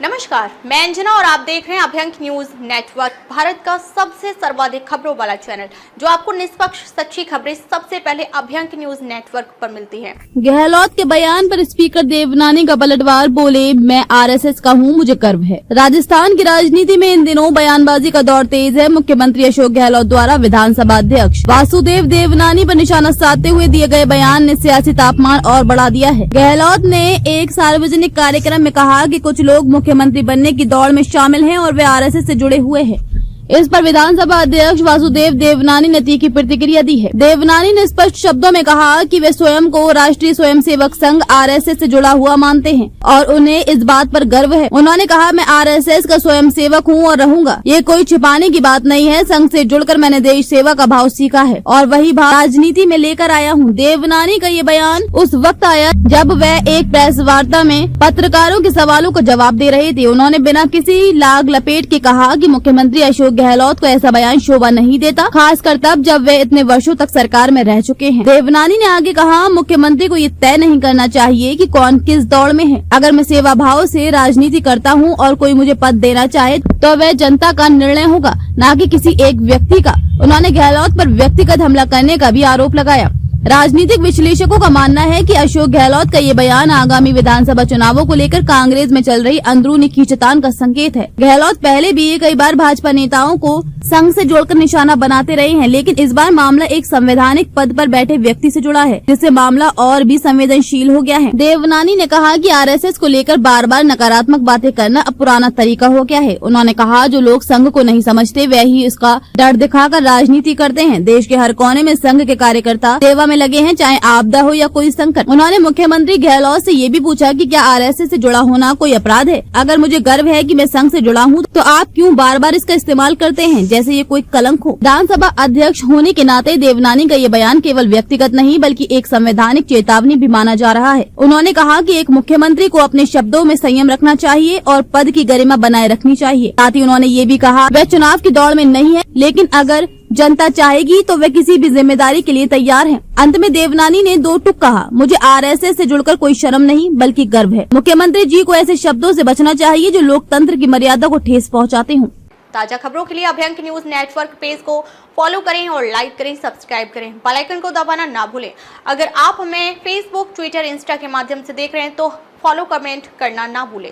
नमस्कार, मैं अंजना और आप देख रहे हैं अभ्यंक न्यूज नेटवर्क, भारत का सबसे सर्वाधिक खबरों वाला चैनल, जो आपको निष्पक्ष सच्ची खबरें सबसे पहले अभ्यंक न्यूज नेटवर्क पर मिलती हैं। गहलोत के बयान पर स्पीकर देवनानी का पलटवार, बोले मैं आरएसएस का हूं, मुझे गर्व है। राजस्थान की राजनीति में इन दिनों बयानबाजी का दौर तेज है। मुख्यमंत्री अशोक गहलोत द्वारा विधानसभा अध्यक्ष वासुदेव देवनानी पर निशाना साधते हुए दिए गए बयान ने सियासी तापमान और बढ़ा दिया है। गहलोत ने एक सार्वजनिक कार्यक्रम में कहा कि कुछ लोग मुख्यमंत्री बनने की दौड़ में शामिल हैं और वे आरएसएस से जुड़े हुए हैं। इस पर विधानसभा अध्यक्ष वासुदेव देवनानी ने तीखी प्रतिक्रिया दी है। देवनानी ने स्पष्ट शब्दों में कहा कि वे स्वयं को राष्ट्रीय स्वयंसेवक संघ आरएसएस से जुड़ा हुआ मानते हैं और उन्हें इस बात पर गर्व है। उन्होंने कहा, मैं आरएसएस का स्वयंसेवक हूं और रहूंगा। ये कोई छिपाने की बात नहीं है। संघ से जुड़कर मैंने देश सेवा का भाव सीखा है और वही भाव राजनीति में लेकर आया हूं। देवनानी का ये बयान उस वक्त आया जब वह एक प्रेस वार्ता में पत्रकारों के सवालों का जवाब दे रहे थे। उन्होंने बिना किसी लाग लपेट के कहा कि मुख्यमंत्री अशोक गहलोत को ऐसा बयान शोभा नहीं देता, खासकर तब जब वे इतने वर्षों तक सरकार में रह चुके हैं। देवनानी ने आगे कहा, मुख्यमंत्री को ये तय नहीं करना चाहिए कि कौन किस दौड़ में है। अगर मैं सेवा भाव से राजनीति करता हूं और कोई मुझे पद देना चाहे तो वह जनता का निर्णय होगा, न कि किसी एक व्यक्ति का। उन्होंने गहलोत पर व्यक्तिगत हमला करने का भी आरोप लगाया। राजनीतिक विश्लेषकों का मानना है कि अशोक गहलोत का ये बयान आगामी विधानसभा चुनावों को लेकर कांग्रेस में चल रही अंदरूनी खींचतान का संकेत है। गहलोत पहले भी कई बार भाजपा नेताओं को संघ से जोड़कर निशाना बनाते रहे हैं, लेकिन इस बार मामला एक संवैधानिक पद पर बैठे व्यक्ति से जुड़ा है, जिससे मामला और भी संवेदनशील हो गया है। देवनानी ने कहा कि आरएसएस को लेकर बार बार नकारात्मक बातें करना अब पुराना तरीका हो गया है। उन्होंने कहा, जो लोग संघ को नहीं समझते वे ही इसका डर दिखाकर राजनीति करते हैं। देश के हर कोने में संघ के कार्यकर्ता सेवा में लगे हैं, चाहे आपदा हो या कोई संकट। उन्होंने मुख्यमंत्री गहलोत से ये भी पूछा कि क्या आरएसएस से जुड़ा होना कोई अपराध है? अगर मुझे गर्व है कि मैं संघ से जुड़ा हूँ, तो आप क्यों बार बार इसका इस्तेमाल करते हैं जैसे ये कोई कलंक हो? विधानसभा अध्यक्ष होने के नाते देवनानी का ये बयान केवल व्यक्तिगत नहीं बल्कि एक संवैधानिक चेतावनी भी माना जा रहा है। उन्होंने कहा कि एक मुख्यमंत्री को अपने शब्दों में संयम रखना चाहिए और पद की गरिमा बनाए रखनी चाहिए। साथ ही उन्होंने ये भी कहा, वह चुनाव की दौड़ में नहीं है, लेकिन अगर जनता चाहेगी तो वे किसी भी जिम्मेदारी के लिए तैयार हैं। अंत में देवनानी ने दो टूक कहा, मुझे आरएसएस से जुड़कर कोई शर्म नहीं बल्कि गर्व है। मुख्यमंत्री जी को ऐसे शब्दों से बचना चाहिए जो लोकतंत्र की मर्यादा को ठेस पहुंचाते हों। ताजा खबरों के लिए अभ्यंक न्यूज नेटवर्क पेज को फॉलो करें और लाइक करें, सब्सक्राइब करें, बेल आइकन को दबाना ना भूलें। अगर आप हमें फेसबुक, ट्विटर, इंस्टा के माध्यम से देख रहे हैं तो फॉलो, कमेंट करना ना भूलें।